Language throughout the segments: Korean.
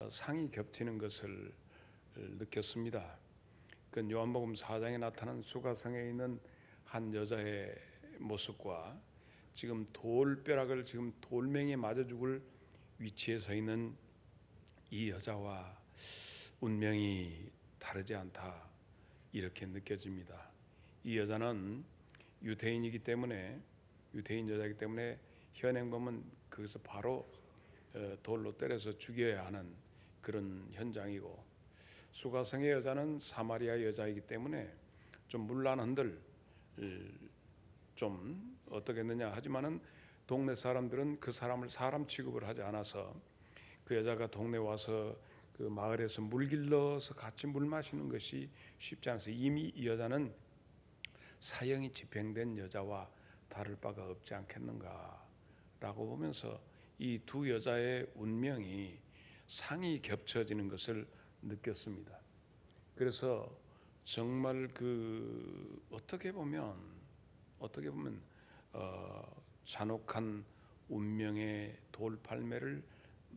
상이 겹치는 것을 느꼈습니다. 그 요한복음 4장에 나타난 수가성에 있는 한 여자의 모습과 지금 돌벼락을 지금 돌멩이에 맞아 죽을 위치에 서 있는 이 여자와 운명이 다르지 않다, 이렇게 느껴집니다. 이 여자는 유대인이기 때문에, 유대인 여자이기 때문에 현행범은 거기서 바로 돌로 때려서 죽여야 하는 그런 현장이고, 수가성의 여자는 사마리아 여자이기 때문에 좀 문란한들 좀 어떻겠느냐 하지만은 동네 사람들은 그 사람을 사람 취급을 하지 않아서 그 여자가 동네 와서 그 마을에서 물 길러서 같이 물 마시는 것이 쉽지 않아서 이미 이 여자는 사형이 집행된 여자와 다를 바가 없지 않겠는가라고 보면서 이 두 여자의 운명이 상이 겹쳐지는 것을 느꼈습니다. 그래서 정말 그 어떻게 보면 잔혹한 운명의 돌팔매를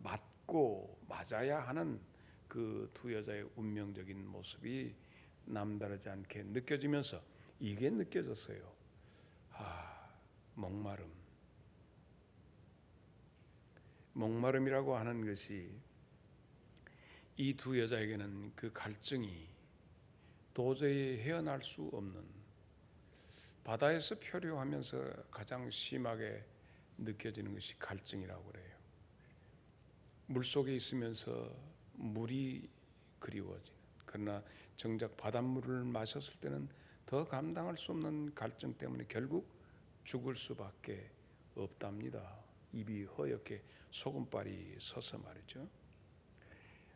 맞고 맞아야 하는 그 두 여자의 운명적인 모습이 남다르지 않게 느껴지면서 이게 느껴졌어요. 목마름이라고 하는 것이 이 두 여자에게는 그 갈증이 도저히 헤어날 수 없는, 바다에서 표류하면서 가장 심하게 느껴지는 것이 갈증이라고 그래요. 물속에 있으면서 물이 그리워지는, 그러나 정작 바닷물을 마셨을 때는 더 감당할 수 없는 갈증 때문에 결국 죽을 수밖에 없답니다. 입이 허옇게 소금발이 서서 말이죠.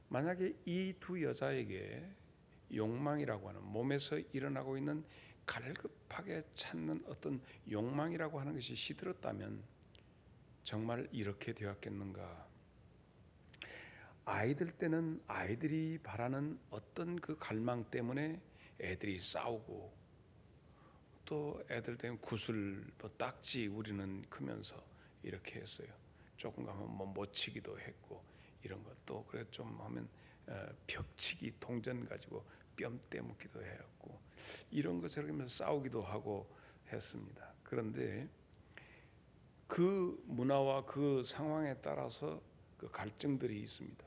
만약에 이 두 여자에게 욕망이라고 하는, 몸에서 일어나고 있는 갈급하게 찾는 어떤 욕망이라고 하는 것이 시들었다면 정말 이렇게 되었겠는가? 아이들 때는 아이들이 바라는 어떤 그 갈망 때문에 애들이 싸우고, 또 애들 때문에 구슬 딱지 우리는 크면서 이렇게 했어요. 조금 가면 못 치기도 했고 이런 것도, 그래 좀 하면 벽치기 동전 가지고 뼘 떼묻기도 했고 이런 것처럼 하면서 싸우기도 하고 했습니다. 그런데 그 문화와 그 상황에 따라서 그 갈증들이 있습니다.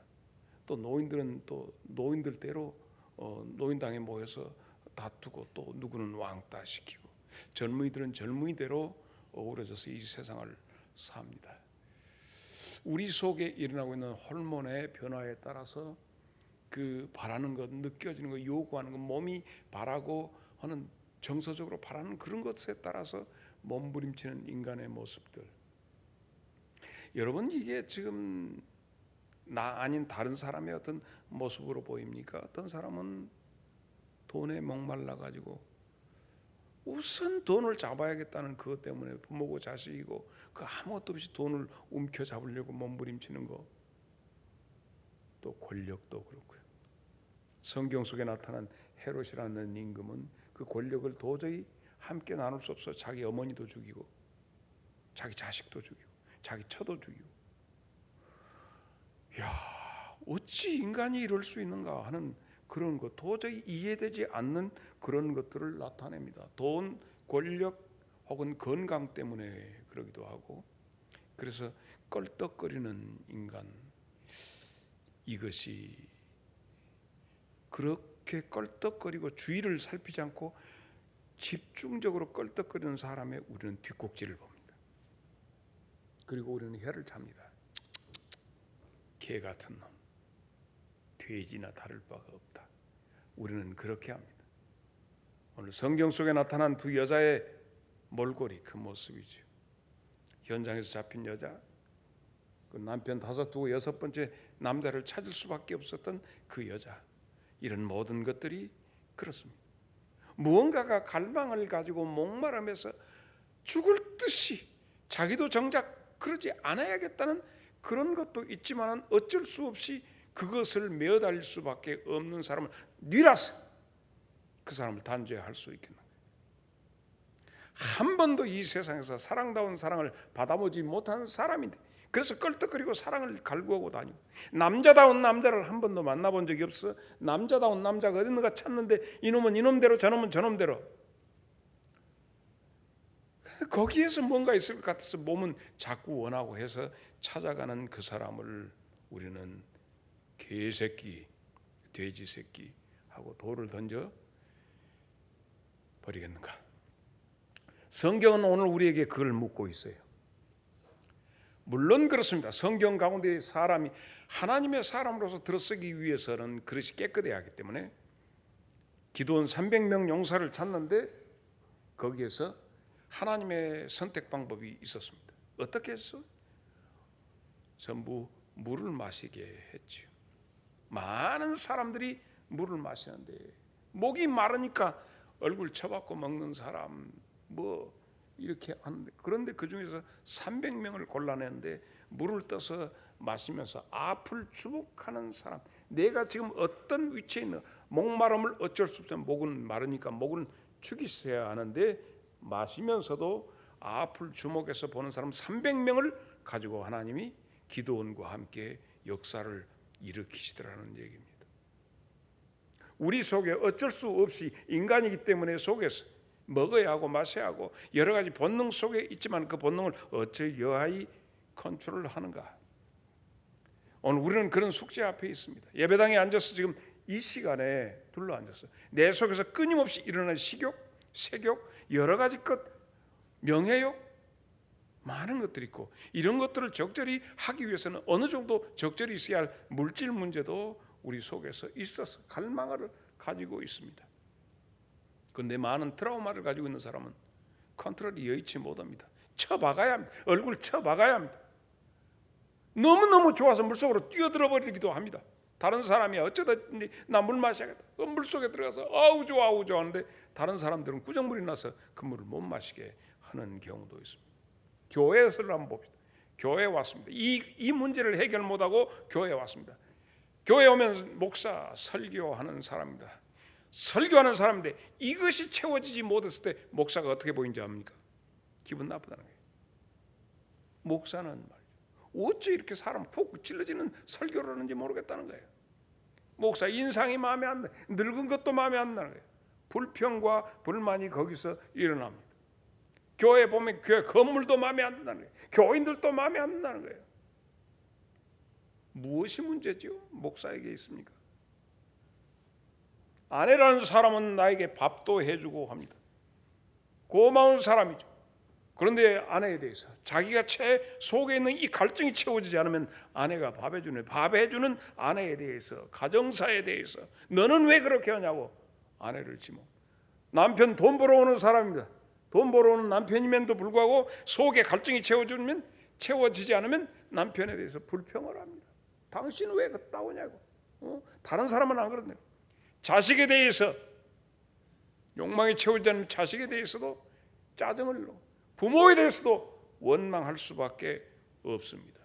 또 노인들은 또 노인들대로 노인당에 모여서 다투고, 또 누구는 왕따 시키고, 젊은이들은 젊은이대로 어우러져서 이 세상을 삽니다. 우리 속에 일어나고 있는 호르몬의 변화에 따라서 그 바라는 것, 느껴지는 것, 요구하는 것, 몸이 바라고 하는, 정서적으로 바라는 그런 것에 따라서 몸부림치는 인간의 모습들. 여러분, 이게 지금 나 아닌 다른 사람의 어떤 모습으로 보입니까? 어떤 사람은 돈에 목말라 가지고 우선 돈을 잡아야겠다는 그것 때문에 부모고 자식이고 그 아무것도 없이 돈을 움켜잡으려고 몸부림치는 거. 또 권력도 그렇고요. 성경 속에 나타난 헤롯이라는 임금은 그 권력을 도저히 함께 나눌 수 없어 자기 어머니도 죽이고 자기 자식도 죽이고 자기 처도 죽이고, 야, 어찌 인간이 이럴 수 있는가 하는 그런 것, 도저히 이해되지 않는 그런 것들을 나타냅니다. 돈, 권력 혹은 건강 때문에 그러기도 하고. 그래서 껄떡거리는 인간, 이것이 그렇게 껄떡거리고 주위를 살피지 않고 집중적으로 껄떡거리는 사람의 우리는 뒷꼭지를 봅니다. 그리고 우리는 혀를 찹니다. 개 같은 놈, 돼지나 다를 바가 없다. 우리는 그렇게 합니다. 오늘 성경 속에 나타난 두 여자의 몰골이 그 모습이죠. 현장에서 잡힌 여자, 그 남편 다섯 두고 여섯 번째 남자를 찾을 수밖에 없었던 그 여자, 이런 모든 것들이 그렇습니다. 무언가가 갈망을 가지고 목마름에서 죽을 듯이 자기도 정작 그러지 않아야겠다는 그런 것도 있지만 어쩔 수 없이 그것을 메어달릴 수밖에 없는 사람을 뉘라서 그 사람을 단죄할 수 있겠는가? 한 번도 이 세상에서 사랑다운 사랑을 받아보지 못한 사람인데 그래서 껄떡거리고 사랑을 갈구하고 다니고, 남자다운 남자를 한 번도 만나본 적이 없어. 남자다운 남자가 어딨는가 찾는데 이놈은 이놈대로 저놈은 저놈대로, 거기에서 뭔가 있을 것 같아서 몸은 자꾸 원하고 해서 찾아가는 그 사람을 우리는 개새끼, 돼지 새끼 하고 돌을 던져 버리겠는가? 성경은 오늘 우리에게 그걸 묻고 있어요. 물론 그렇습니다. 성경 가운데 사람이 하나님의 사람으로서 들어서기 위해서는 그릇이 깨끗해야 하기 때문에 기드온 300명 용사를 찾는데 거기에서 하나님의 선택 방법이 있었습니다. 어떻게 했어? 전부 물을 마시게 했지요. 많은 사람들이 물을 마시는데 목이 마르니까 얼굴 쳐박고 먹는 사람 뭐 이렇게 하는데, 그런데 그 중에서 300명을 골라내는데 물을 떠서 마시면서 앞을 주목하는 사람, 내가 지금 어떤 위치에 있는, 목마름을 어쩔 수 없으면 목은 마르니까 목은 죽이셔야 하는데 마시면서도 앞을 주목해서 보는 사람 300명을 가지고 하나님이 기드온과 함께 역사를 일으키시더라는 얘기입니다. 우리 속에 어쩔 수 없이 인간이기 때문에 속에서 먹어야 하고 마셔야 하고 여러 가지 본능 속에 있지만 그 본능을 어찌 여하이 컨트롤하는가? 오늘 우리는 그런 숙제 앞에 있습니다. 예배당에 앉아서 지금 이 시간에 둘러앉아서 내 속에서 끊임없이 일어나는 식욕, 색욕, 여러 가지 것, 명예욕, 많은 것들이 있고, 이런 것들을 적절히 하기 위해서는 어느 정도 적절히 있어야 할 물질 문제도 우리 속에서 있어서 갈망을 가지고 있습니다. 그런데 많은 트라우마를 가지고 있는 사람은 컨트롤이 여의치 못합니다. 쳐박아야 합니다. 얼굴 쳐박아야 합니다. 너무너무 좋아서 물속으로 뛰어들어 버리기도 합니다. 다른 사람이 어쩌다 나 물 마셔야겠다, 그 물속에 들어가서 아우 좋아 아우 좋아 하는데 다른 사람들은 꾸정물이 나서 그 물을 못 마시게 하는 경우도 있습니다. 교회에서를 한번 봅시다. 교회에 왔습니다. 이 문제를 해결 못하고 교회에 왔습니다. 교회에 오면 목사 설교하는 사람입니다. 설교하는 사람인데 이것이 채워지지 못했을 때 목사가 어떻게 보이는지 압니까? 기분 나쁘다는 거예요. 목사는 말이죠, 어째 이렇게 사람 푹 찔러지는 설교를 하는지 모르겠다는 거예요. 목사 인상이 마음에 안 나, 늙은 것도 마음에 안 나는 거예요. 불평과 불만이 거기서 일어납니다. 교회 보면 교회 건물도 마음에 안 든다는 거예요. 교인들도 마음에 안 든다는 거예요. 무엇이 문제죠? 목사에게 있습니까? 아내라는 사람은 나에게 밥도 해주고 합니다. 고마운 사람이죠. 그런데 아내에 대해서 자기가 속에 있는 이 갈증이 채워지지 않으면 아내가 밥 해주는 아내에 대해서, 가정사에 대해서 너는 왜 그렇게 하냐고 아내를 지목. 남편 돈 벌어오는 사람입니다. 돈 벌어오는 남편임에도 불구하고 속에 갈증이 채워지지 않으면 남편에 대해서 불평을 합니다. 당신은 왜 갔다 오냐고. 다른 사람은 안 그런데요. 자식에 대해서 욕망이 채워지지 않으면 자식에 대해서도 짜증을 내고 부모에 대해서도 원망할 수밖에 없습니다.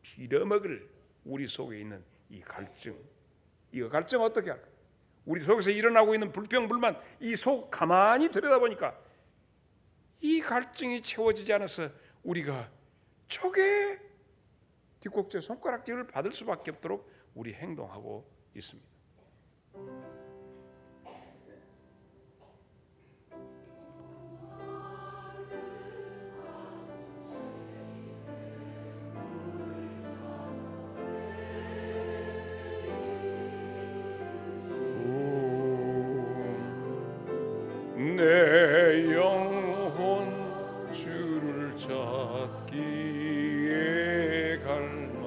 빌어먹을 우리 속에 있는 이 갈증, 이 갈증 어떻게 할까? 우리 속에서 일어나고 있는 불평, 불만, 이 속 가만히 들여다보니까 이 갈증이 채워지지 않아서 우리가 촉에 뒷꼭지에 손가락질을 받을 수밖에 없도록 우리 행동하고 있습니다. 내 영혼 주를 찾기에 갈망하나이다.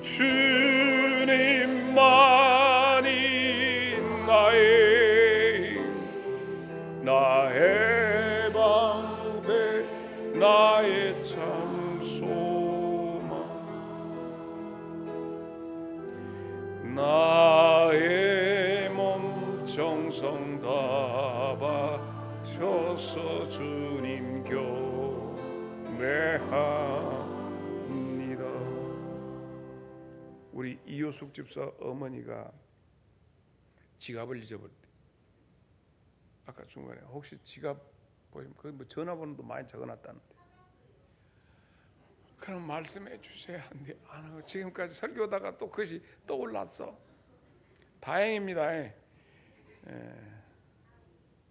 주님만이 나의 방패, 나의 참 소망, 나의 몸 정성 다 바쳐서 주님 경배합니다. 우리 이효숙 집사 어머니가 지갑을 잊어버릴 때 아까 중간에 혹시 지갑 보시면 그 뭐 전화번호도 많이 적어놨다는데 그럼 말씀해 주셔야 하는데 안 하고 지금까지 설교하다가 또 그것이 떠올랐어. 다행입니다. 예.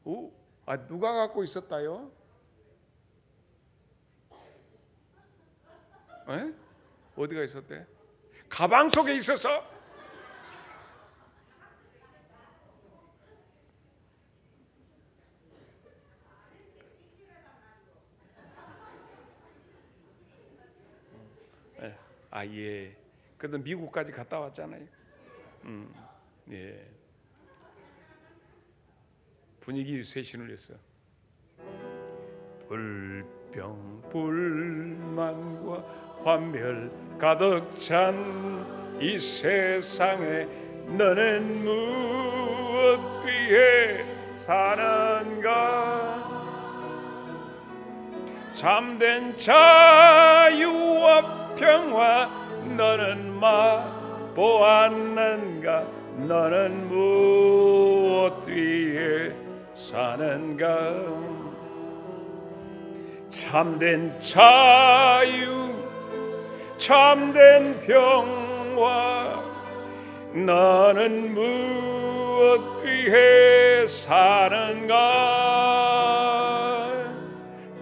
오, 누가 갖고 있었다요? 예? 어디가 있었대? 가방 속에 있어서? 예. 예. 그래도 미국까지 갔다 왔잖아요. 예. 분위기 쇄신을 했어. 불평불만과 환멸 가득 찬 이 세상에 너는 무엇 위해 사는가? 참된 자유와 평화 너는 맛보았는가? 너는 무엇 위해 사는가? 참된 자유, 참된 평화 너는 무엇 위해 사는가?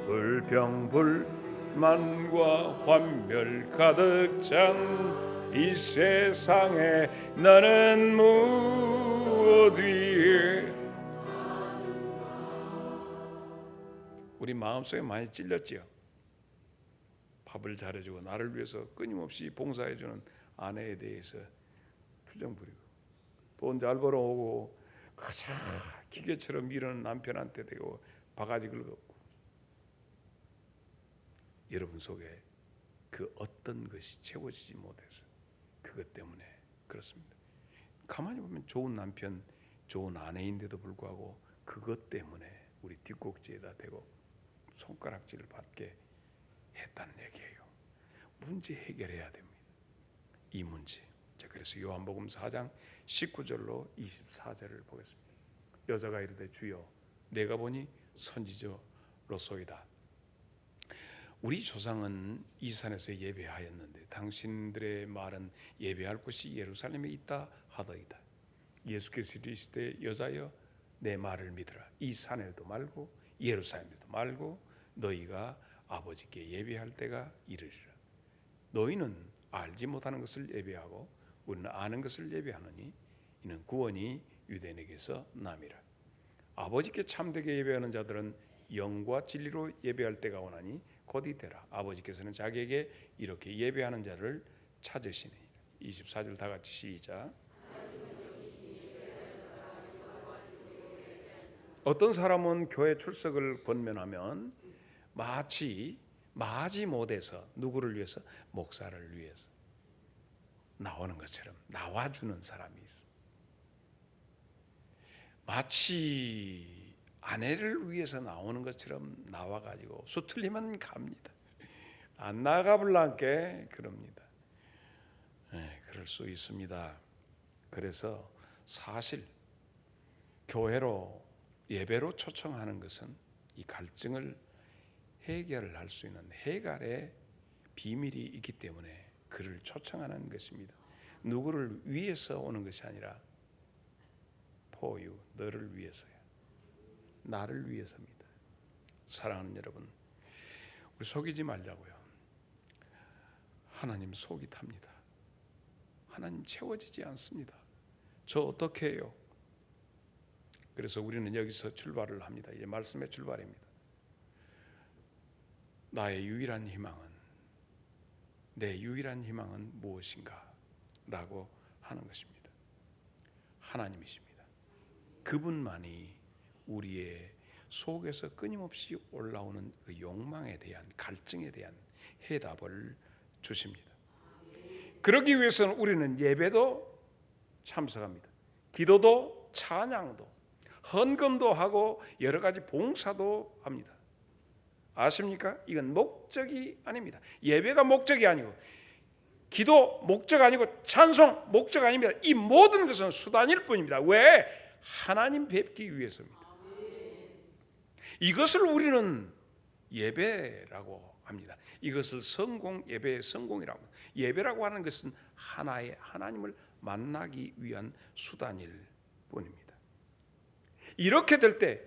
불평불만과 환멸 가득 찬 이 세상에 너는 무엇 위해? 우리 마음속에 많이 찔렸지요. 밥을 잘해주고 나를 위해서 끊임없이 봉사해주는 아내에 대해서 투정 부리고 돈 잘 벌어오고 가자 기계처럼 일하는 남편한테 대고 바가지 긁었고 여러분 속에 그 어떤 것이 채워지지 못해서 그것 때문에 그렇습니다. 가만히 보면 좋은 남편, 좋은 아내인데도 불구하고 그것 때문에 우리 뒷꼭지에다 대고 손가락질을 받게 했다는 얘기예요. 문제 해결해야 됩니다. 이 문제. 자, 그래서 요한복음 4장 19절로 24절을 보겠습니다. 여자가 이르되 주여 내가 보니 선지자로소이다. 우리 조상은 이 산에서 예배하였는데 당신들의 말은 예배할 곳이 예루살렘에 있다 하더이다. 예수께서 이르시되 여자여 내 말을 믿으라. 이 산에도 말고 예루살렘에도 말고 너희가 아버지께 예배할 때가 이르리라. 너희는 알지 못하는 것을 예배하고 우리는 아는 것을 예배하노니 이는 구원이 유대인에게서 남이라. 아버지께 참되게 예배하는 자들은 영과 진리로 예배할 때가 오나니 곧 이때라. 아버지께서는 자기에게 이렇게 예배하는 자를 찾으시니. 24절 다 같이 시작. 어떤 사람은 교회 출석을 권면하면 마치 마지못해서 누구를 위해서? 목사를 위해서 나오는 것처럼 나와주는 사람이 있습니다. 마치 아내를 위해서 나오는 것처럼 나와가지고 수틀리면 갑니다. 안 나가불란께 그럽니다. 네, 그럴 수 있습니다. 그래서 사실 교회로 예배로 초청하는 것은 이 갈증을 해결할 수 있는 해결의 비밀이 있기 때문에 그를 초청하는 것입니다. 누구를 위해서 오는 것이 아니라 for you, 너를 위해서야. 나를 위해서입니다. 사랑하는 여러분, 우리 속이지 말자고요. 하나님 속이 탑니다. 하나님 채워지지 않습니다. 저 어떻게 해요? 그래서 우리는 여기서 출발을 합니다. 이제 말씀의 출발입니다. 나의 유일한 희망은, 내 유일한 희망은 무엇인가? 라고 하는 것입니다. 하나님이십니다. 그분만이 우리의 속에서 끊임없이 올라오는 그 욕망에 대한, 갈증에 대한 해답을 주십니다. 그러기 위해서는 우리는 예배도 참석합니다. 기도도, 찬양도, 헌금도 하고 여러 가지 봉사도 합니다. 아십니까? 이건 목적이 아닙니다. 예배가 목적이 아니고, 기도 목적 아니고, 찬송 목적 아닙니다. 이 모든 것은 수단일 뿐입니다. 왜? 하나님 뵙기 위해서입니다. 이것을 우리는 예배라고 합니다. 이것을 예배의 성공이라고 합니다. 예배라고 하는 것은 하나의 하나님을 만나기 위한 수단일 뿐입니다. 이렇게 될 때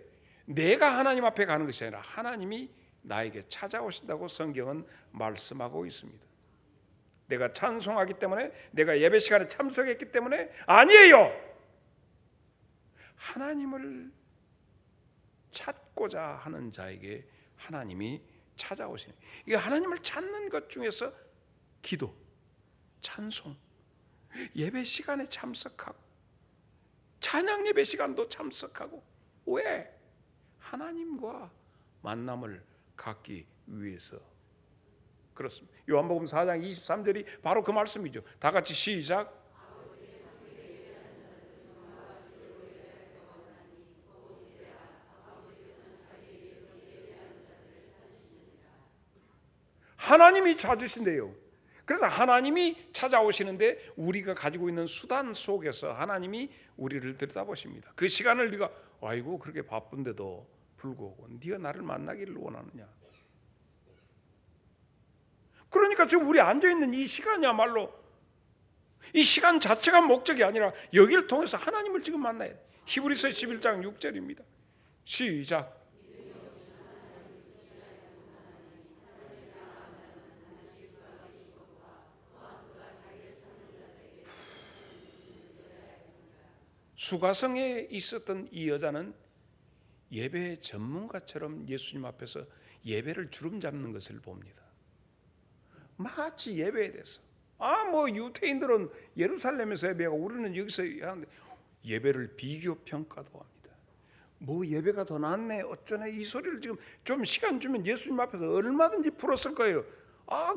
내가 하나님 앞에 가는 것이 아니라 하나님이 나에게 찾아오신다고 성경은 말씀하고 있습니다. 내가 찬송하기 때문에, 내가 예배 시간에 참석했기 때문에 아니에요. 하나님을 찾고자 하는 자에게 하나님이 찾아오시는, 이게 하나님을 찾는 것 중에서 기도, 찬송, 예배 시간에 참석하고 찬양 예배 시간도 참석하고, 왜? 하나님과 만남을 갖기 위해서 그렇습니다. 요한복음 4장 23절이 바로 그 말씀이죠. 다 같이 시작. 하나님이 찾으신대요. 그래서 하나님이 찾아오시는데 우리가 가지고 있는 수단 속에서 하나님이 우리를 들여다보십니다. 그 시간을 네가 아이고 그렇게 바쁜데도 불구하고 네가 나를 만나기를 원하느냐. 그러니까 지금 우리 앉아있는 이 시간이야말로, 이 시간 자체가 목적이 아니라 여기를 통해서 하나님을 지금 만나야 돼. 히브리서 11장 6절입니다. 시작. 수가성에 있었던 이 여자는 예배 전문가처럼 예수님 앞에서 예배를 주름 잡는 것을 봅니다. 마치 예배에 대해서 유태인들은 예루살렘에서 예배하고 우리는 여기서 하는데 예배를 비교 평가도 합니다. 예배가 더 낫네 어쩌네 이 소리를 지금 좀 시간 주면 예수님 앞에서 얼마든지 풀었을 거예요.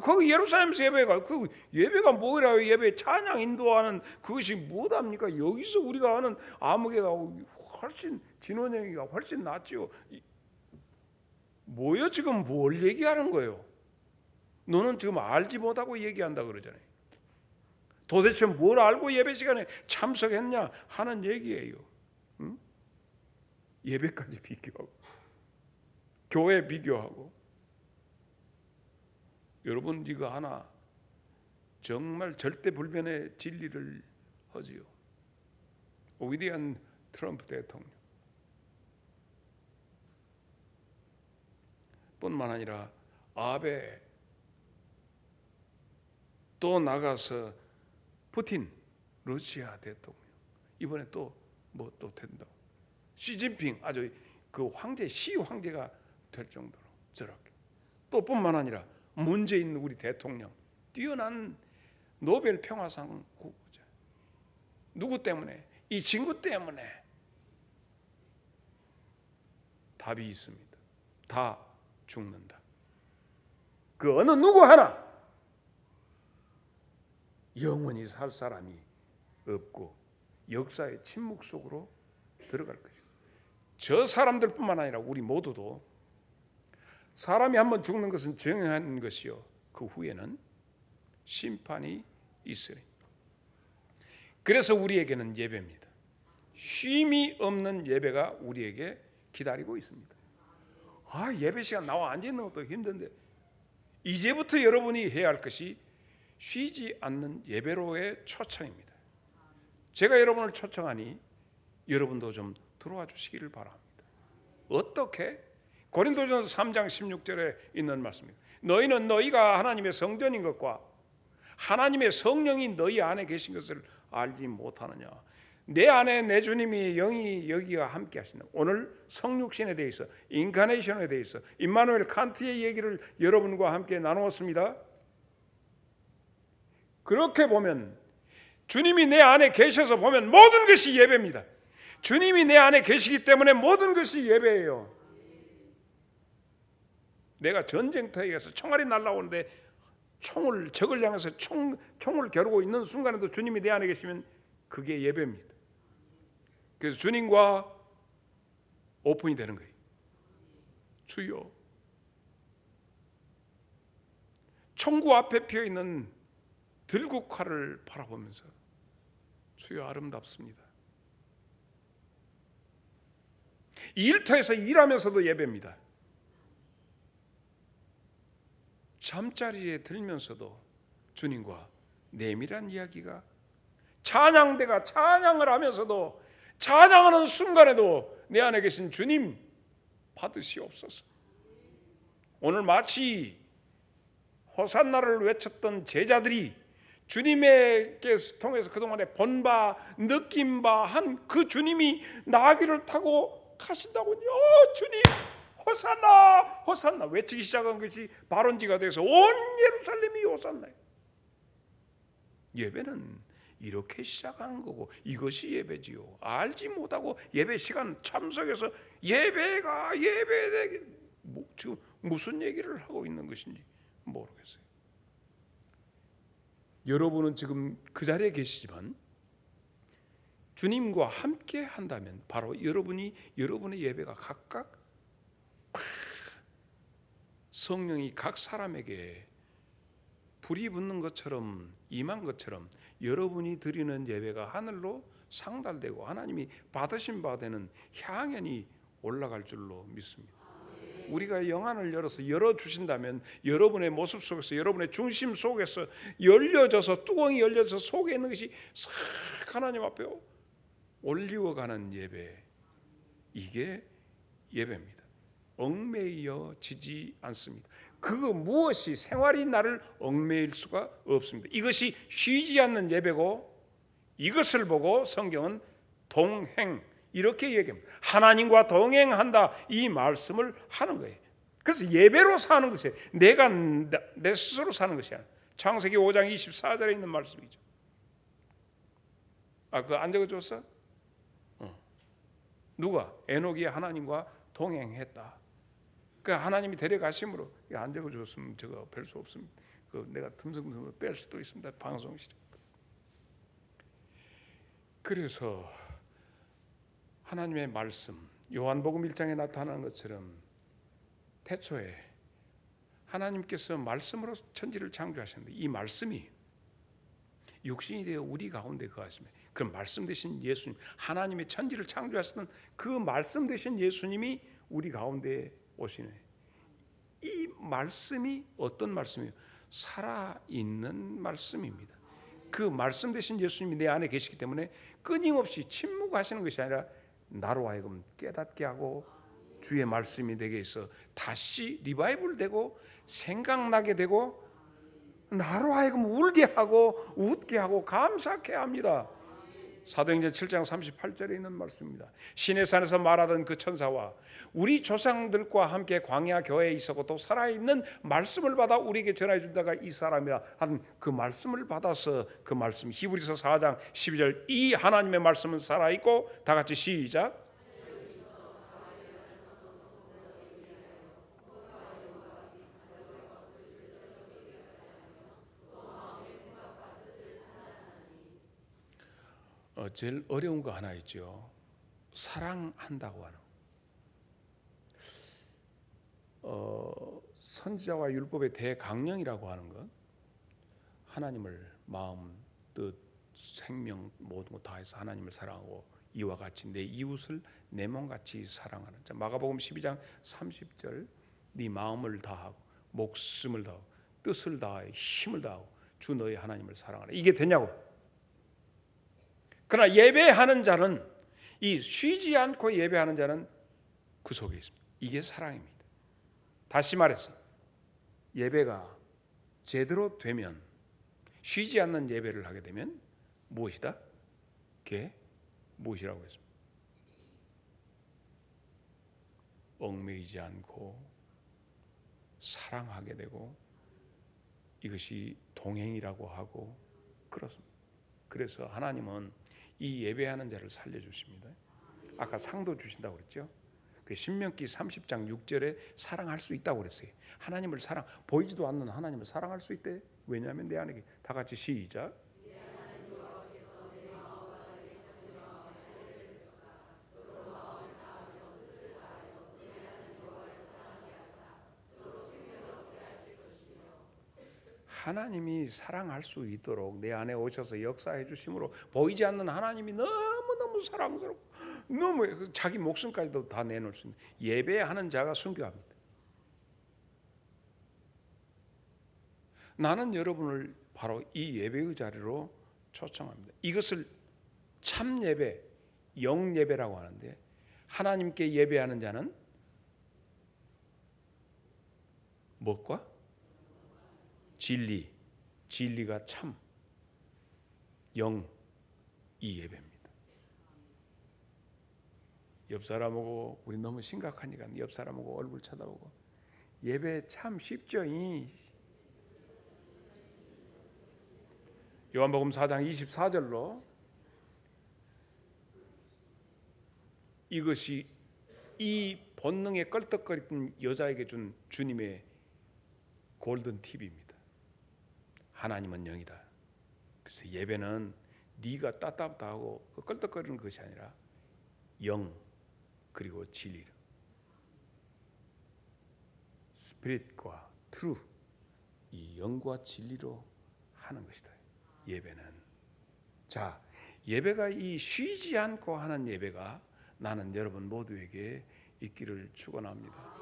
거기 예루살렘에서 예배가 그 예배가 뭐라요? 예배 찬양 인도하는 그것이 뭐답니까? 여기서 우리가 하는 아무개가 훨씬 진원영이가 훨씬 낫지요. 뭐요? 지금 뭘 얘기하는 거예요? 너는 지금 알지 못하고 얘기한다 그러잖아요. 도대체 뭘 알고 예배 시간에 참석했냐 하는 얘기예요. 응? 예배까지 비교하고 교회 비교하고. 여러분 이거 하나 정말 절대불변의 진리를 하지요. 위대한 트럼프 대통령 뿐만 아니라 아베, 또 나가서 푸틴 러시아 대통령, 이번에 또 된다고 시진핑, 아주 그 황제, 시 황제가 될 정도로 저렇게, 또 뿐만 아니라 문재인 우리 대통령, 뛰어난 노벨 평화상 후보자. 누구 때문에? 이 친구 때문에. 답이 있습니다. 다 죽는다. 그 어느 누구 하나 영원히 살 사람이 없고 역사의 침묵 속으로 들어갈 것입니다. 저 사람들뿐만 아니라 우리 모두도 사람이 한번 죽는 것은 정한 것이요 그 후에는 심판이 있으리. 그래서 우리에게는 예배입니다. 쉼이 없는 예배가 우리에게 기다리고 있습니다. 예배 시간 나와 앉아있는 것도 힘든데 이제부터 여러분이 해야 할 것이 쉬지 않는 예배로의 초청입니다. 제가 여러분을 초청하니 여러분도 좀 들어와 주시기를 바랍니다. 어떻게? 고린도전서 3장 16절에 있는 말씀입니다. 너희는 너희가 하나님의 성전인 것과 하나님의 성령이 너희 안에 계신 것을 알지 못하느냐. 내 안에 내 주님이 영이 여기와 함께 하신다. 오늘 성육신에 대해서, 인카네이션에 대해서 임마누엘 칸트의 얘기를 여러분과 함께 나누었습니다. 그렇게 보면 주님이 내 안에 계셔서 보면 모든 것이 예배입니다. 주님이 내 안에 계시기 때문에 모든 것이 예배예요. 내가 전쟁터에 가서 총알이 날아오는데 적을 향해서 총을 겨루고 있는 순간에도 주님이 내 안에 계시면 그게 예배입니다. 그래서 주님과 오픈이 되는 거예요. 주여, 총구 앞에 피어있는 들국화를 바라보면서 주여 아름답습니다. 일터에서 일하면서도 예배입니다. 잠자리에 들면서도 주님과 내밀한 이야기가, 찬양대가 찬양을 하면서도 찬양하는 순간에도 내 안에 계신 주님 받으시옵소서. 오늘 마치 호산나를 외쳤던 제자들이 주님에게 통해서 그동안에 본 바, 느낀 바 한 그 주님이 나귀를 타고 가신다군요. 주님 호산나 호산나 외치기 시작한 것이 발원지가 돼서 온 예루살렘이 호산나예요. 예배는 이렇게 시작하는 거고 이것이 예배지요. 알지 못하고 예배 시간 참석해서 예배가 예배되기 지금 무슨 얘기를 하고 있는 것인지 모르겠어요. 여러분은 지금 그 자리에 계시지만 주님과 함께 한다면 바로 여러분의 예배가 각각 성령이 각 사람에게 불이 붙는 것처럼 임한 것처럼 여러분이 드리는 예배가 하늘로 상달되고 하나님이 받으신 바 되는 향연이 올라갈 줄로 믿습니다. 우리가 영안을 열어서 열어주신다면 여러분의 모습 속에서, 여러분의 중심 속에서 열려져서, 뚜껑이 열려서 속에 있는 것이 싹 하나님 앞에 올리워가는 예배, 이게 예배입니다. 얽매이어지지 않습니다. 그 무엇이 생활이 나를 얽매일 수가 없습니다. 이것이 쉬지 않는 예배고, 이것을 보고 성경은 동행 이렇게 얘기합니다. 하나님과 동행한다, 이 말씀을 하는 거예요. 그래서 예배로 사는 것이에요. 내가 내 스스로 사는 것이 아니라. 창세기 5장 24절에 있는 말씀이죠. 그거 안 적어줬어? 누가? 에녹이 하나님과 동행했다. 그 하나님이 데려가심으로. 안 적어줬으면 저거 별 수 없습니다. 그 내가 듬성듬성 뺄 수도 있습니다. 방송실에. 그래서 하나님의 말씀, 요한복음 1장에 나타나는 것처럼 태초에 하나님께서 말씀으로 천지를 창조하셨는데 이 말씀이 육신이 되어 우리 가운데 거하시며, 그 말씀 되신 예수님, 하나님의 천지를 창조하셨던 그 말씀 되신 예수님이 우리 가운데 오시네. 이 말씀이 어떤 말씀이에요? 살아있는 말씀입니다. 그 말씀 되신 예수님이 내 안에 계시기 때문에 끊임없이 침묵하시는 것이 아니라 나로 하여금 깨닫게 하고 주의 말씀이 내게 있어 다시 리바이벌 되고 생각나게 되고 나로 하여금 울게 하고 웃게 하고 감사케 합니다. 사도행전 7장 38절에 있는 말씀입니다. 시내 산에서 말하던 그 천사와 우리 조상들과 함께 광야 교회에 있었고 또 살아있는 말씀을 받아 우리에게 전해 준다가 이 사람이라 하는 그 말씀을 받아서, 그 말씀 히브리서 4장 12절, 이 하나님의 말씀은 살아있고, 다 같이 시작. 제일 어려운 거 하나 있죠. 사랑한다고 하는. 선지자와 율법의 대강령이라고 하는 것, 하나님을 마음, 뜻, 생명 모든 것 다해서 하나님을 사랑하고 이와 같이 내 이웃을 내 몸같이 사랑하는. 자, 마가복음 12장 30절, 네 마음을 다하고 목숨을 다하고 뜻을 다하여 힘을 다하고 주 너의 하나님을 사랑하라. 이게 되냐고. 그러나 예배하는 자는, 이 쉬지 않고 예배하는 자는 그 속에 있습니다. 이게 사랑입니다. 다시 말해서 예배가 제대로 되면, 쉬지 않는 예배를 하게 되면 무엇이다? 그게 무엇이라고 했습니다. 얽매이지 않고 사랑하게 되고, 이것이 동행이라고 하고 그렇습니다. 그래서 하나님은 이 예배하는 자를 살려주십니다. 아까 상도 주신다고 그랬죠. 그 신명기 30장 6절에 사랑할 수 있다고 그랬어요. 하나님을 보이지도 않는 하나님을 사랑할 수 있대. 왜냐하면 내 안에, 다 같이 시작. 하나님이 사랑할 수 있도록 내 안에 오셔서 역사해 주심으로 보이지 않는 하나님이 너무너무 사랑스럽고 너무 자기 목숨까지도 다 내놓을 수 있는 예배하는 자가 순교합니다. 나는 여러분을 바로 이 예배의 자리로 초청합니다. 이것을 참 예배, 영 예배라고 하는데 하나님께 예배하는 자는 무엇과? 진리, 진리가 참, 영, 이 예배입니다. 옆 사람하고 우리 너무 심각하니까 옆 사람하고 얼굴 쳐다보고 예배 참 쉽죠. 요한복음 4장 24절로 이것이 이 본능에 껄떡거리던 여자에게 준 주님의 골든 팁입니다. 하나님은 영이다. 그래서 예배는 네가 따뜻하고 껄떡거리는 것이 아니라 영 그리고 진리, 스피릿과 트루, 이 영과 진리로 하는 것이다. 예배는. 자, 예배가 이 쉬지 않고 하는 예배가 나는 여러분 모두에게 있기를 축원합니다.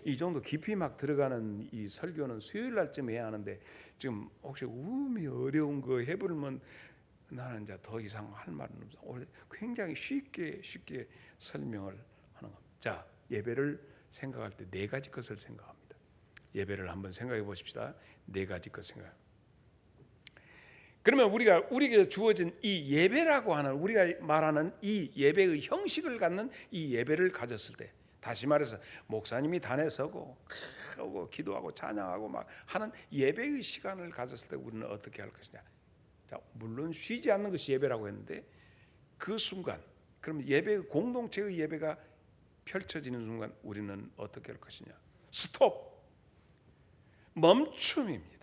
이 정도 깊이 막 들어가는 이 설교는 수요일 날쯤 해야 하는데 지금 혹시 음이 어려운 거 해보면 나는 이제 더 이상 할 말은 없어. 굉장히 쉽게 설명을 하는 겁니다. 자, 예배를 생각할 때 네 가지 것을 생각합니다. 예배를 한번 생각해 보십시다. 네 가지 것 생각. 그러면 우리에게 주어진 이 예배라고 하는 우리가 말하는 이 예배의 형식을 갖는 이 예배를 가졌을 때, 다시 말해서 목사님이 단에 서고 기도하고 찬양하고 막 하는 예배의 시간을 가졌을 때 우리는 어떻게 할 것이냐. 자, 물론 쉬지 않는 것이 예배라고 했는데 그 순간, 그럼 예배 공동체의 예배가 펼쳐지는 순간 우리는 어떻게 할 것이냐. 스톱, 멈춤입니다.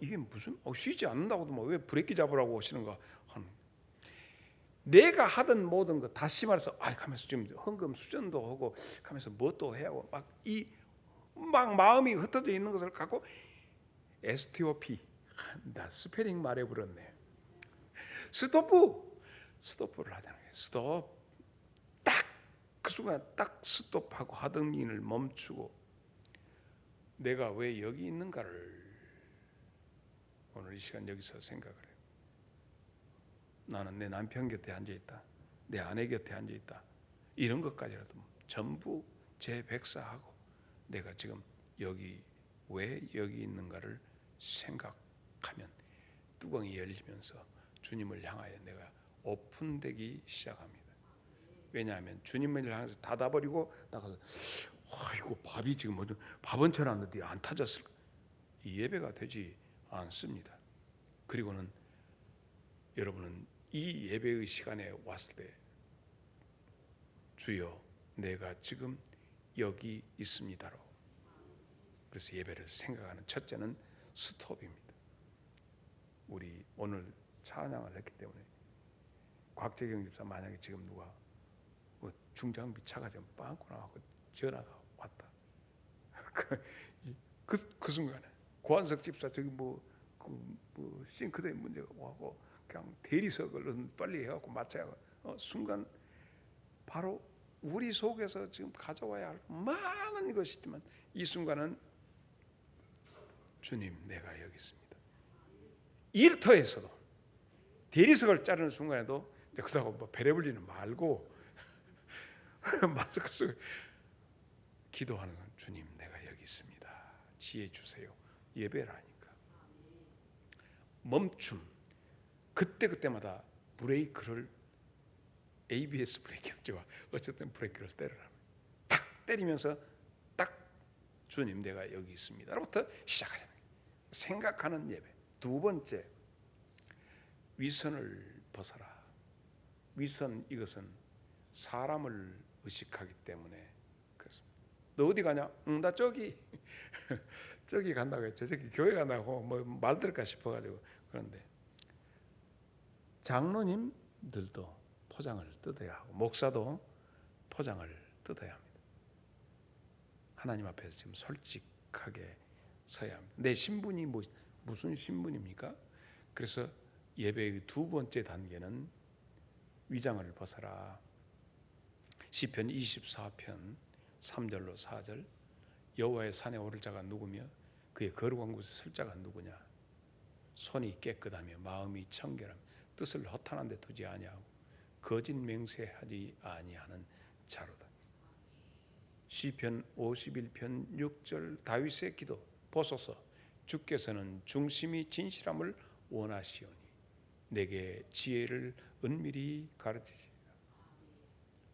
이게 무슨 쉬지 않는다고도 뭐 왜 브레이크 잡으라고 하시는가 하는. 내가 하던 모든 것 다시 말해서 가면서 지금 헌금 수전도 하고 가면서 뭣도 해야 하고 막 마음이 흩어져 있는 것을 갖고 STOP 나 스페링 말해버렸네. 스토프를 하자는 거예요. 스톱. 딱 그 순간 딱 스톱하고 하던 일을 멈추고 내가 왜 여기 있는가를 오늘 이 시간 여기서 생각을 해요. 나는 내 남편 곁에 앉아있다. 내 아내 곁에 앉아있다. 이런 것까지라도 전부 재백사하고 내가 지금 왜 여기 있는가를 생각하면 뚜껑이 열리면서 주님을 향하여 내가 오픈되기 시작합니다. 왜냐하면 주님을 향해서 닫아버리고 나가서 이거 밥이 지금 밥은 쳐놨는데 안 타졌을까? 이 예배가 되지 않습니다. 그리고는 여러분은 이 예배의 시간에 왔을 때 주여 내가 지금 여기 있습니다로. 그래서 예배를 생각하는 첫째는 스톱입니다. 우리 오늘 찬양을 했기 때문에 곽재경 집사 만약에 지금 누가 중장비 차가 좀 빵꾸 나고 전화가 왔다. 그 순간에 고한석 집사 저기 싱크대에 문제가 와고 그냥 대리석을 빨리 해갖고 맞춰야 순간 바로 우리 속에서 지금 가져와야 할 많은 것이지만 이 순간은 주님 내가 여기 있습니다. 일터에서도 대리석을 자르는 순간에도 그러다고 배려 불리는 말고 마스크 기도하는 건 주님 내가 여기 있습니다. 지혜 주세요. 예배라니까. 멈춤. 그때마다 브레이크를 ABS 브레이크죠. 어쨌든 브레이크를 때려라. 탁 때리면서 딱 주님 내가 여기 있습니다로부터 시작하잖아요. 생각하는 예배. 두 번째, 위선을 벗어라. 위선 이것은 사람을 의식하기 때문에 그렇습니다. 너 어디 가냐? 나 저기 저기 간다고 해. 저 새끼 교회 간다고 말 들을까 싶어가지고. 그런데 장로님들도 포장을 뜯어야 하고 목사도 포장을 뜯어야 합니다. 하나님 앞에서 지금 솔직하게 서야 합니다. 내 신분이 무슨 신분입니까? 그래서 예배의 두 번째 단계는 위장을 벗어라. 시편 24편 3절로 4절. 여호와의 산에 오를 자가 누구며 그의 거룩한 곳에 설 자가 누구냐. 손이 깨끗하며 마음이 청결하며 뜻을 허탄한 데 두지 아니하고 거짓 맹세하지 아니하는 자로다. 시편 51편 6절 다윗의 기도. 보소서 주께서는 중심이 진실함을 원하시오니 내게 지혜를 은밀히 가르치시리라.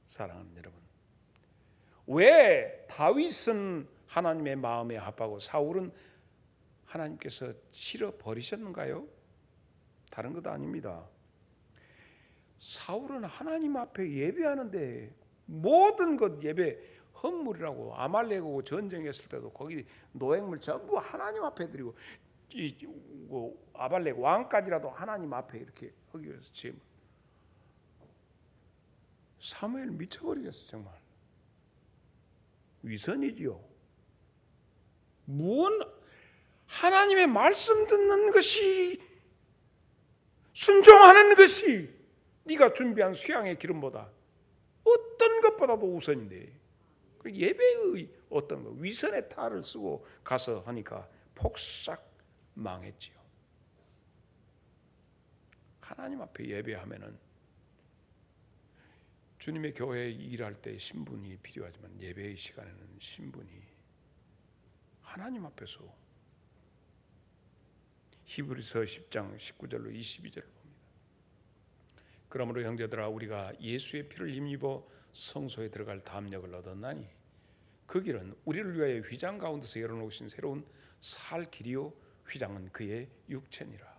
사랑하는 여러분, 왜 다윗은 하나님의 마음에 합하고 사울은 하나님께서 싫어 버리셨는가요? 다른 것도 아닙니다. 사울은 하나님 앞에 예배하는데 모든 것 예배 헌물이라고, 아말렉하고 전쟁했을 때도 거기 노획물 전부 하나님 앞에 드리고, 아말렉 왕까지라도 하나님 앞에 이렇게 하기 위해서 지금 사무엘 미쳐버리겠어. 정말 위선이지요. 하나님의 말씀 듣는 것이, 순종하는 것이 네가 준비한 수양의 기름보다 어떤 것보다도 우선인데, 예배의 어떤 거, 위선의 탈을 쓰고 가서 하니까 폭삭 망했지요. 하나님 앞에 예배하면은 주님의 교회에 일할 때 신분이 필요하지만 예배의 시간에는 신분이 하나님 앞에서, 히브리서 10장 19절로 22절을 봅니다. 그러므로 형제들아, 우리가 예수의 피를 힘입어 성소에 들어갈 담력을 얻었나니 그 길은 우리를 위하여 휘장 가운데서 열어놓으신 새로운 살 길이요 휘장은 그의 육체니라.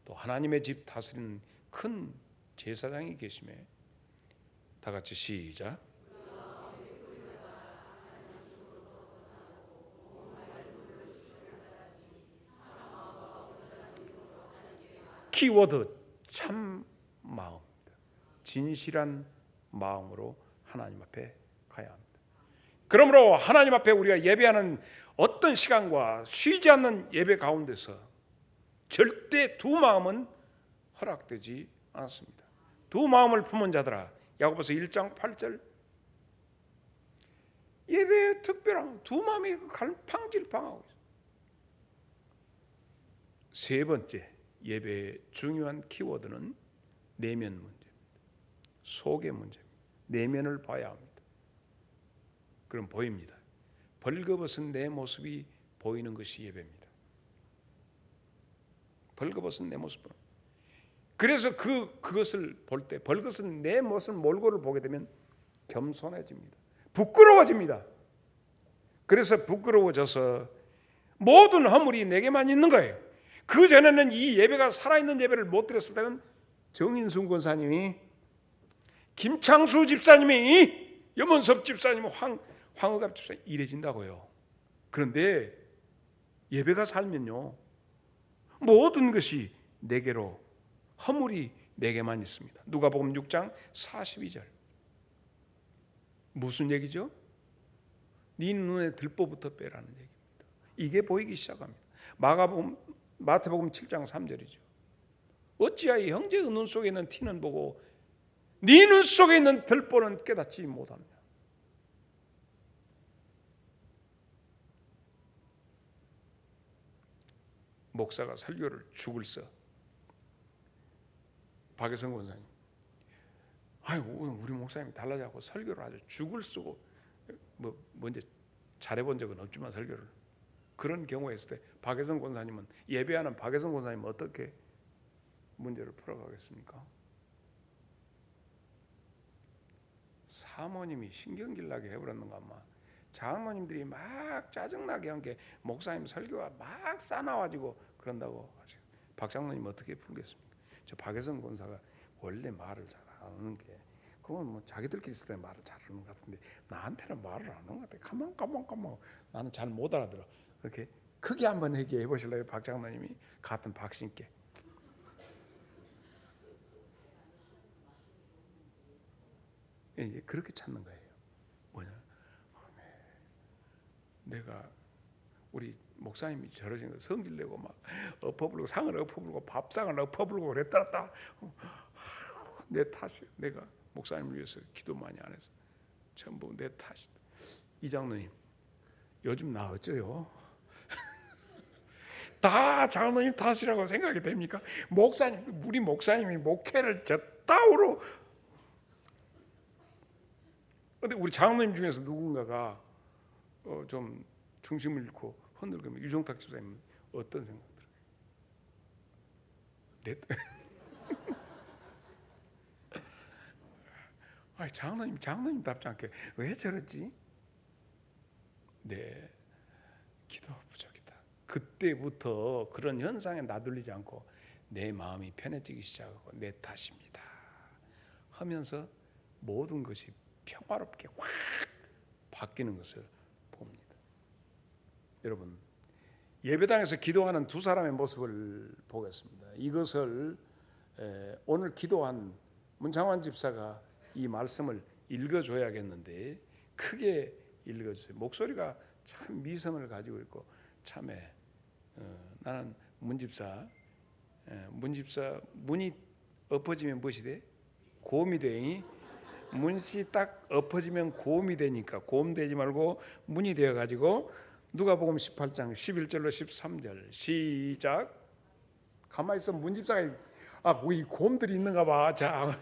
또 하나님의 집 다스리는 큰 제사장이 계심에, 다 같이 시작. 키워드 참 마음입니다. 진실한 마음으로 하나님 앞에 가야 합니다. 그러므로 하나님 앞에 우리가 예배하는 어떤 시간과 쉬지 않는 예배 가운데서 절대 두 마음은 허락되지 않습니다. 두 마음을 품은 자들아, 야고보서 1장 8절. 예배에 특별한 두 마음이 갈팡질팡하고 있어요. 세 번째, 예배의 중요한 키워드는 내면 문제입니다. 속의 문제입니다. 내면을 봐야 합니다. 그럼 보입니다. 벌거벗은 내 모습이 보이는 것이 예배입니다. 벌거벗은 내 모습. 그래서 그것을 볼 때, 벌거벗은 내 모습 몰골을 보게 되면 겸손해집니다. 부끄러워집니다. 그래서 부끄러워져서 모든 허물이 내게만 있는 거예요. 그 전에는 이 예배가 살아있는 예배를 못 드렸을 때는 정인순 권사님이, 김창수 집사님이, 염원섭 집사님이, 황의갑 집사님 이래진다고요. 그런데 예배가 살면요, 모든 것이 내게로, 허물이 내게만 있습니다. 누가복음 6장 42절. 무슨 얘기죠? 네 눈에 들보부터 빼라는 얘기입니다. 이게 보이기 시작합니다. 마태복음 7장 3절이죠. 어찌하여 형제의 눈 속에 있는 티는 보고 네 눈 속에 있는 들보는 깨닫지 못하느냐. 목사가 설교를 죽을 써. 박여성 권사님, 아이고 우리 목사님이 달라져서 설교를 아주 죽을 쓰고, 먼저 잘해본 적은 없지만 설교를, 그런 경우에 있을 때 박여성 권사님은, 예배하는 박여성 권사님은 어떻게 문제를 풀어가겠습니까? 사모님이 신경질나게 해버렸는가 아마. 장모님들이 막 짜증나게 한 게 목사님 설교가 막 싸나와지고 그런다고 하죠. 박 장로님 어떻게 풀겠습니까? 저 박여성 권사가 원래 말을 잘 안 하는 게, 그건 뭐 자기들끼리 있을 때 말을 잘하는 것 같은데 나한테는 말을 안 하는 것 같아. 가만 나는 잘 못 알아들어. 그렇게 크게 한번 얘기해 보실래요? 박 장로님이 같은 박신께. 이제 그렇게 찾는 거예요. 뭐냐? 내가 우리 목사님이 저러신 거 성질내고 막 엎어불고, 상을 엎어불고 밥상을 엎어불고 그랬더라. 내 탓이에요. 내가 목사님을 위해서 기도 많이 안 해서 전부 내 탓이다. 이장로님 요즘 나 어쩌요? 다 장로님 탓이라고 생각이 됩니까? 목사님, 우리 목사님이 목회를 저따위로. 근데 우리 장로님 중에서 누군가가 좀 중심을 잃고 흔들거면 유종탁 집사님 어떤 생각 들어요? 아니, 장로님답지 않게 왜 저러지? 네, 기도 부족이다. 그때부터 그런 현상에 나돌리지 않고 내 마음이 편해지기 시작하고 내 탓입니다 하면서 모든 것이 평화롭게 확 바뀌는 것을 봅니다. 여러분, 예배당에서 기도하는 두 사람의 모습을 보겠습니다. 이것을 오늘 기도한 문창환 집사가 이 말씀을 읽어줘야겠는데 크게 읽어주세요. 목소리가 참 미성을 가지고 있고 참해. 나는 문집사 문이 엎어지면 무엇이 돼? 고음이 돼. 문이 딱 엎어지면 고음이 되니까 고음 되지 말고 문이 되어가지고 누가복음 18장 11절로 13절 시작. 가만히 있어. 문집사가 이 고음들이 있는가 봐. 자,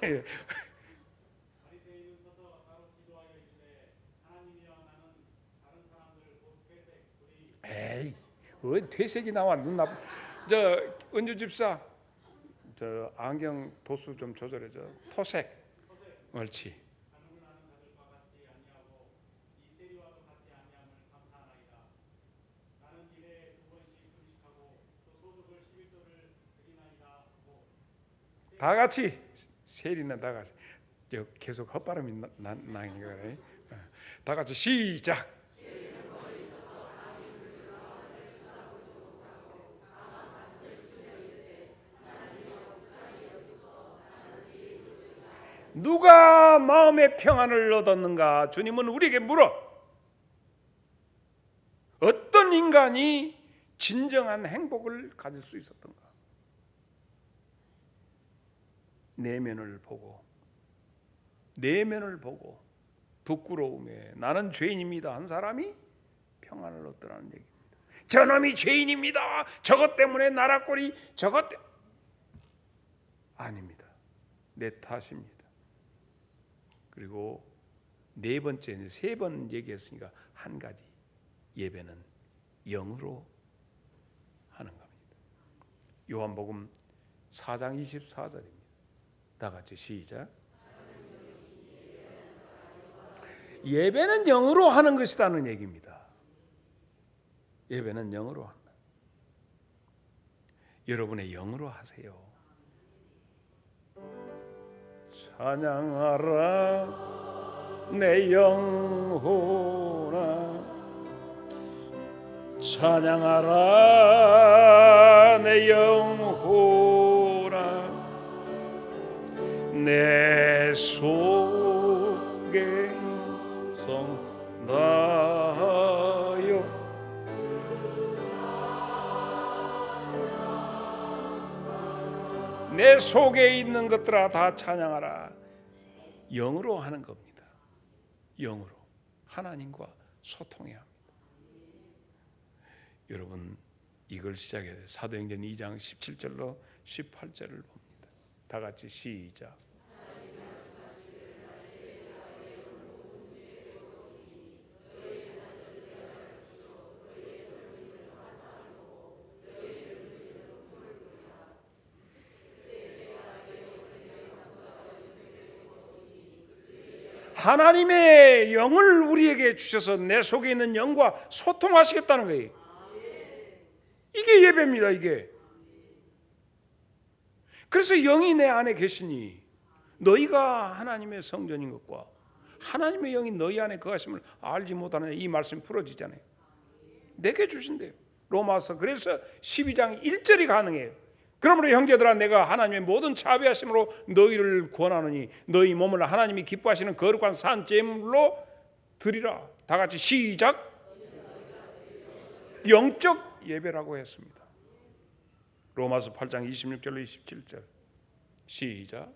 에이, 왜 퇴색이 나와? 눈 나빠. 저 은주 집사, 저 안경 도수 좀 조절해줘. 토색. 옳지. 다 같이 세리는 다 같이. 계속 헛바람이 나니까 그래. 다 같이 시작. 누가 마음의 평안을 얻었는가? 주님은 우리에게 물어. 어떤 인간이 진정한 행복을 가질 수 있었던가? 내면을 보고 부끄러움에 나는 죄인입니다 한 사람이 평안을 얻더라는 얘기입니다. 저놈이 죄인입니다. 저것 때문에 나라 꼴이 아닙니다. 내 탓입니다. 그리고 네 번째, 세 번 얘기했으니까 한 가지, 예배는 영으로 하는 겁니다. 요한복음 4장 24절입니다. 다 같이 시작. 예배는 영으로 하는 것이라는 얘기입니다. 예배는 영으로 한다. 여러분의 영으로 하세요. 찬양하라 내 영혼아, 찬양하라 내 영혼아, 내 속에 성나요. 내 속에 있는 것들아 다 찬양하라. 영으로 하는 겁니다. 영으로 하나님과 소통해야 합니다. 여러분, 이걸 시작해야 돼요. 사도행전 2장 17절로 18절을 봅니다. 다 같이 시작. 하나님의 영을 우리에게 주셔서 내 속에 있는 영과 소통하시겠다는 거예요. 이게 예배입니다. 이게. 그래서 영이 내 안에 계시니 너희가 하나님의 성전인 것과 하나님의 영이 너희 안에 거하심을 알지 못하느냐, 이 말씀이 풀어지잖아요. 내게 주신대요. 로마서 그래서 12장 1절이 가능해요. 그러므로 형제들아, 내가 하나님의 모든 자비하심으로 너희를 권하노니 너희 몸을 하나님이 기뻐하시는 거룩한 산 제물로 드리라. 다 같이 시작. 영적 예배라고 했습니다. 로마서 8장 26절로 27절 시작.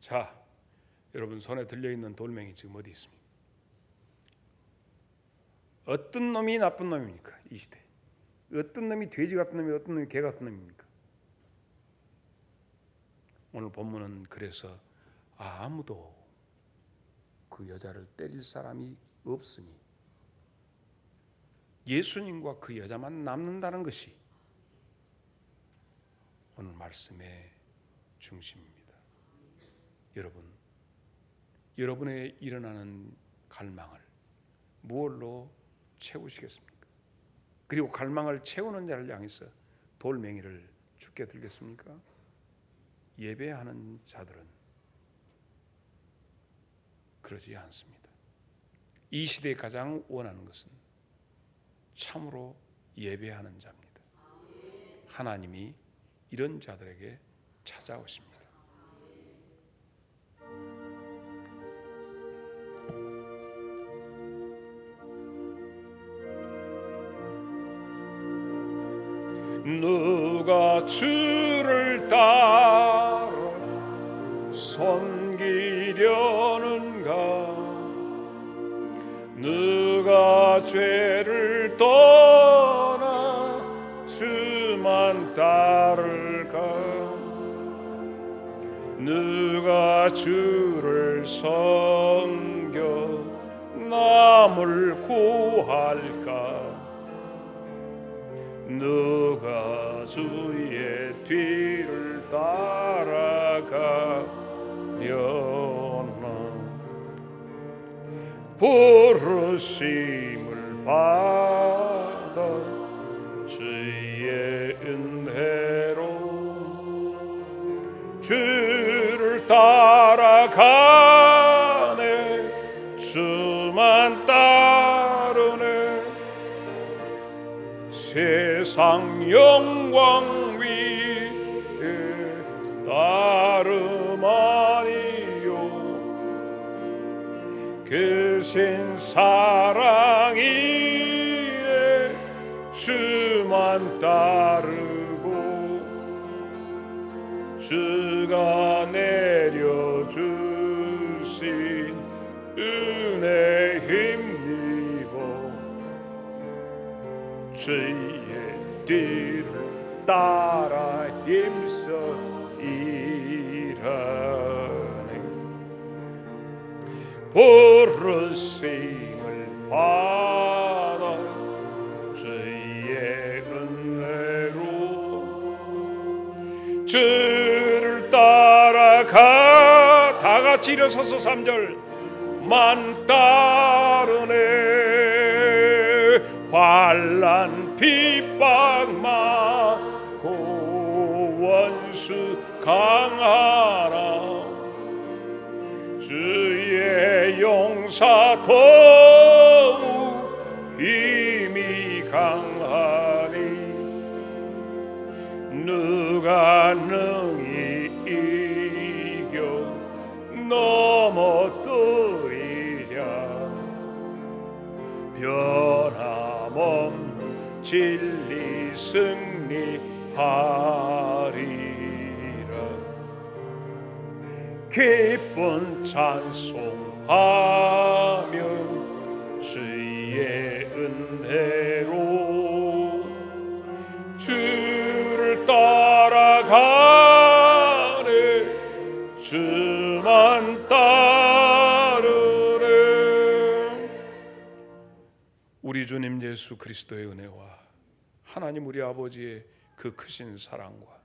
자, 여러분 손에 들려있는 돌멩이 지금 어디 있습니까? 어떤 놈이 나쁜 놈입니까? 이 시대 어떤 놈이 돼지 같은 놈이 어떤 놈이 개 같은 놈입니까? 오늘 본문은 그래서 아무도 그 여자를 때릴 사람이 없으니 예수님과 그 여자만 남는다는 것이 오늘 말씀의 중심입니다. 여러분, 여러분의 일어나는 갈망을 무엇로 채우시겠습니까? 그리고 갈망을 채우는 자를 향해서 돌멩이를 죽게 들겠습니까? 예배하는 자들은 그러지 않습니다. 이 시대에 가장 원하는 것은 참으로 예배하는 자입니다. 하나님이 이런 자들에게 찾아오십니다. 누가 주를 따라 섬기려는가? 누가 죄를 떠나 주만 따를까? 누가 주를 섬겨 남을 구할까? 누가 주의 뒤를 따라가려나? 부르심을 받아 주의 은혜로 주를 따라가네. 주만 따르네. 세상 영광 위에 따름 아니요 크신 사랑 이에 주만 따르고 주가 내려주신 은혜 힘입어 주의 뒤를 따라 힘써 일하네. 부르심을 받아 주의 은혜로 주를 따라가. 다 같이 일어서서 3절 만 따르네. 환난 핍박 많고 원수 강하나 주의 용사 더욱 힘이 강하니 누가 능히 이겨 넘어뜨리랴. 변함없는 진리 승리하리라. 기쁜 찬송하며 주의 은혜로 주를 따라가네. 주만 따르네. 우리 주님 예수 그리스도의 은혜와 하나님 우리 아버지의 그 크신 사랑과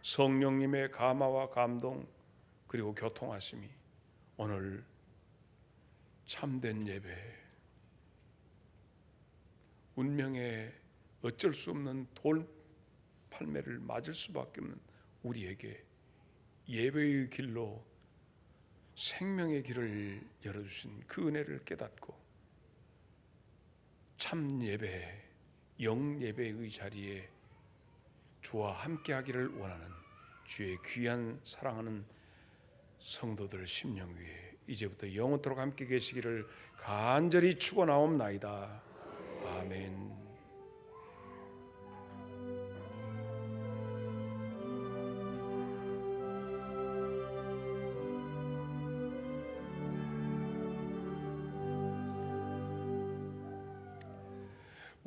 성령님의 감화와 감동 그리고 교통하심이 오늘 참된 예배, 운명의 어쩔 수 없는 돌팔매를 맞을 수밖에 없는 우리에게 예배의 길로 생명의 길을 열어주신 그 은혜를 깨닫고 참 예배, 영 예배의 자리에 주와 함께하기를 원하는 주의 귀한 사랑하는 성도들 심령 위에 이제부터 영원토록 함께 계시기를 간절히 축원하옵나이다. 아멘.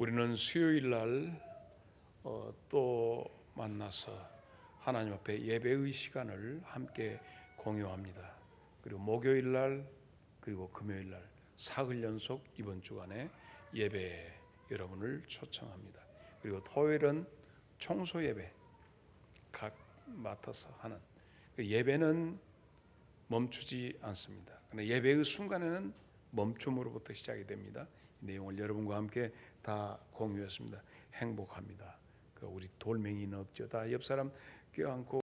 우리는 수요일 날 또 만나서 하나님 앞에 예배의 시간을 함께 공유합니다. 그리고 목요일 날 그리고 금요일 날 사흘 연속 이번 주간에 예배 여러분을 초청합니다. 그리고 토요일은 청소 예배 각 맡아서 하는 예배는 멈추지 않습니다. 그러나 예배의 순간에는 멈춤으로부터 시작이 됩니다. 이 내용을 여러분과 함께 다 공유했습니다. 행복합니다. 우리 돌멩이는 없죠. 다 옆 사람 껴안고